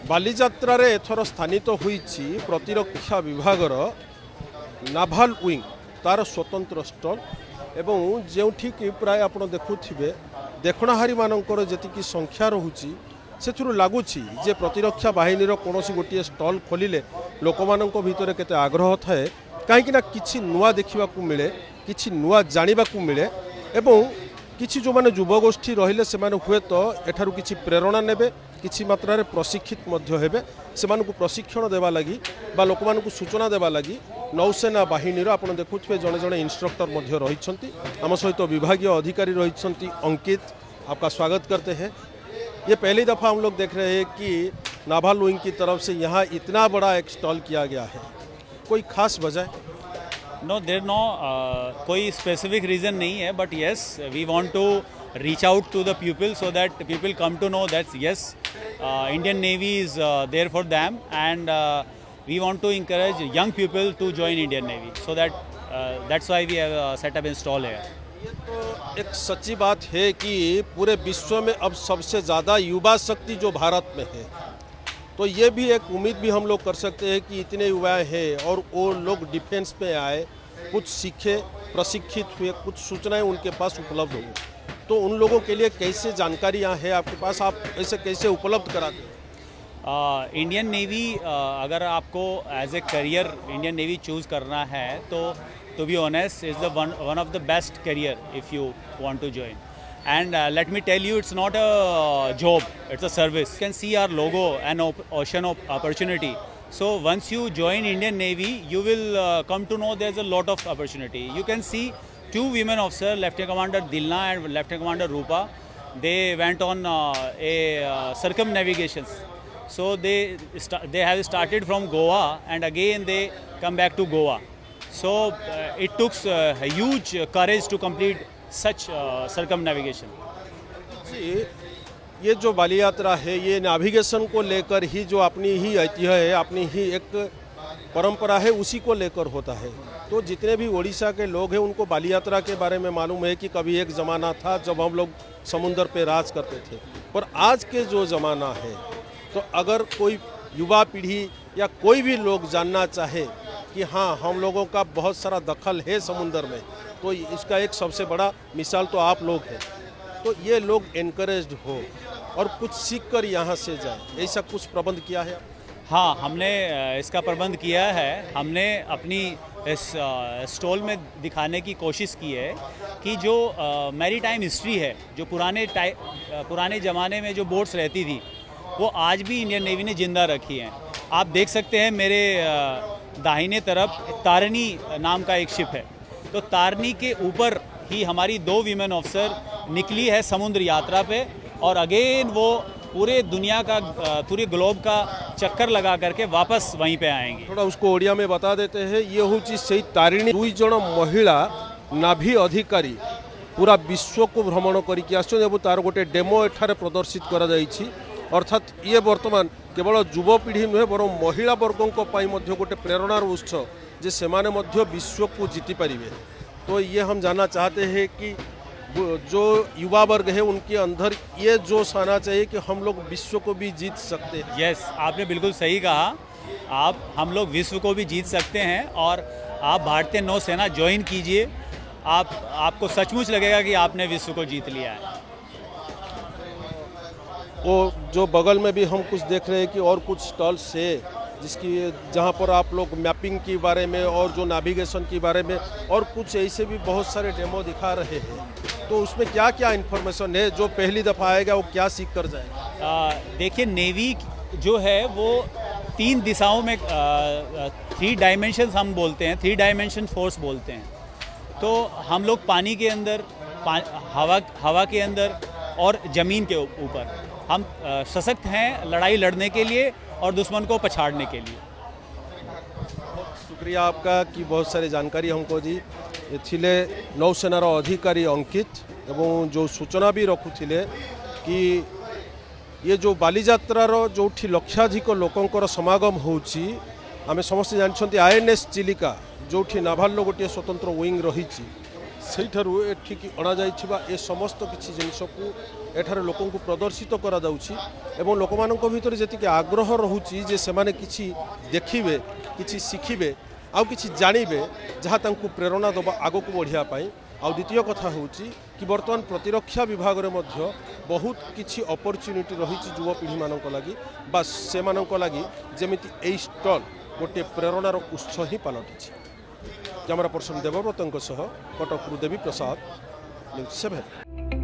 बालीजात्रा रे एथर स्थानित होईछि प्रतिरक्षा विभागर naval wing तार स्वतंत्र स्टल एवं जेउठी कि प्राय आपण देखुथिबे देखणाहारी मानकर जेतिकी संख्या रहुछि सेथुरु लागुछि जे प्रतिरक्षा बाहिनीर कोनोसी गोटिए स्टल खोलिले लोकमानंक भितरे केते आग्रह थाए काहेकि किछि नुआ देखिबाकू मिले किछि नुआ जानिबाकू मिले एवं किछि जो माने युवगोष्ठी रहिले सेमाने हुए तो एठारु किछि प्रेरणा नेबे किछि मात्रा रे प्रशिक्षित मध्य हेबे सेमानकु प्रशिक्षण देवा लागि बा लोकमानकु सूचना देवा लागि नौसेना बाहिनीर आपण देखुथिबे जणे जणे इंस्ट्रक्टर मध्य रहिछंती आम सहित विभागीय अधिकारी रहिछंती अंकित आपका स्वागत करते हैं। ये पहली दफ़ा हम लोग देख रहे हैं कि नाभाल विंग की तरफ से यहाँ इतना बड़ा एक स्टॉल किया गया है, कोई खास वजह? No, there no कोई specific reason नहीं है, but yes, we want to reach out to the people so that people come to know that yes, Indian Navy is there for them, and we want to encourage young people to join Indian Navy. So that's why we have set up a stall here. ये तो एक सच्ची बात है कि पूरे विश्व में अब सबसे ज़्यादा युवा शक्ति जो भारत में है, तो ये भी एक उम्मीद भी हम लोग कर सकते हैं कि इतने युवा हैं और वो लोग डिफेंस पे आए, कुछ सीखे, प्रशिक्षित हुए, कुछ सूचनाएं उनके पास उपलब्ध हों, तो उन लोगों के लिए कैसे जानकारियाँ हैं आपके पास, आप ऐसे कैसे उपलब्ध कराते हैं? इंडियन नेवी अगर आपको as a career Indian navy choose करना है तो be honest is the one of the best career if you want to join. And let me tell you, it's not a job, it's a service. You can see our logo and ocean opportunity. So once you join Indian Navy, you will come to know there's a lot of opportunity. You can see two women officers, Lieutenant Commander Dilna and Lieutenant Commander Rupa. They went on a circumnavigation. So they have started from Goa and again they come back to Goa. So it took a huge courage to complete such circumnavigation. जी, ये जो बाली यात्रा है ये navigation को लेकर ही जो अपनी ही ऐतिह्य है, अपनी ही एक परंपरा है, उसी को लेकर होता है. तो जितने भी उड़ीसा के लोग हैं उनको बाली यात्रा के बारे में मालूम है कि कभी एक ज़माना था जब हम लोग समुंदर पे राज करते थे, और आज के जो ज़माना है तो अगर कोई युवा पीढ़ी या कोई भी लोग जानना चाहे कि हाँ हम लोगों का बहुत सारा दखल है समुंदर में, तो इसका एक सबसे बड़ा मिसाल तो आप लोग हैं. तो ये लोग एनकरेज्ड हो और कुछ सीख कर यहाँ से जाए, ऐसा कुछ प्रबंध किया है? हाँ, हमने इसका प्रबंध किया है. हमने अपनी इस स्टॉल में दिखाने की कोशिश की है कि जो मैरीटाइम हिस्ट्री है, जो पुराने ज़माने में जो बोट्स रहती थी वो आज भी इंडियन नेवी ने जिंदा रखी हैं. आप देख सकते हैं मेरे दाहिने तरफ तारनी नाम का एक शिप है, तो तारनी के ऊपर ही हमारी दो वीमेन ऑफिसर निकली है समुद्र यात्रा पे, और अगेन वो पूरे दुनिया का पूरे ग्लोब का चक्कर लगा करके वापस वहीं पे आएंगे. थोड़ा उसको ओडिया में बता देते हैं. ये होची से तारिणी दुई जन महिला नाभी अधिकारी पूरा विश्व को भ्रमण करके आसो, तार गोटे डेमो एठारे प्रदर्शित करा जाइछि. अर्थात ये वर्तमान केवल युवपीढ़ी नुहे बर महिला वर्गों गोटे प्रेरणार उत्स जे सेमाने मध्य विश्व को जीति पारिबे. तो ये हम जानना चाहते हैं कि जो युवा वर्ग है उनके अंदर ये जोश आना चाहिए कि हम लोग विश्व को भी जीत सकते हैं. यस, आपने बिल्कुल सही कहा. हम लोग विश्व को भी जीत सकते हैं, और आप भारतीय नौसेना ज्वाइन कीजिए. आपको सचमुच लगेगा कि आपने विश्व को जीत लिया है. वो जो बगल में भी हम कुछ देख रहे हैं कि और कुछ स्टॉल्स है जिसकी जहाँ पर आप लोग मैपिंग के बारे में और जो नेविगेशन के बारे में और कुछ ऐसे भी बहुत सारे डेमो दिखा रहे हैं. तो उसमें क्या क्या इन्फॉर्मेशन है जो पहली दफ़ा आएगा वो क्या सीख कर जाएगा? देखिए, नेवी जो है वो 3 दिशाओं में 3 डायमेंशंस हम बोलते हैं, 3 डायमेंशन फोर्स बोलते हैं. तो हम लोग पानी के अंदर, हवा के अंदर और ज़मीन के ऊपर हम सशक्त हैं लड़ाई लड़ने के लिए और दुश्मन को पछाड़ने के लिए. शुक्रिया आपका कि बहुत सारी जानकारी हमको दी. ये थिले नौसेनार अधिकारी अंकित एवं जो सूचना भी रखुथिले कि ये जो बालीजात्रार जो लक्षाधिक लोकंकर समागम होउछि, आमे समस्त जानछंती INS चिलिका जो नाभाल गोटे स्वतंत्र विंग रही सेठारू एठिकी अणा जाइथिबा ए समस्त किछि जिनिस को एठारे लोकों को प्रदर्शित करा जाउछि एवं लोकमानक भितर जेतिके आग्रह रहुछि जे सेमाने किछि देखिबे किछि शिखिबे आउ किछि जानिबे जहाँ तांकु प्रेरणा दबा आगक बढ़िया पाई। आउ द्वितीय कथा होछि कि वर्तमान प्रतिरक्षा विभाग रे मध्य बहुत किछि अपॉर्चुनिटी रहिछि युवपीढ़ी मानक लागि बा सेमानक लागि जेमिति एई स्टॉल गोटे प्रेरणार उत्स ही पलटिछि। कैमरा पर्सन देवव्रतଙ୍କ सह कटकରୁ देवी प्रसाद न्यूज 7।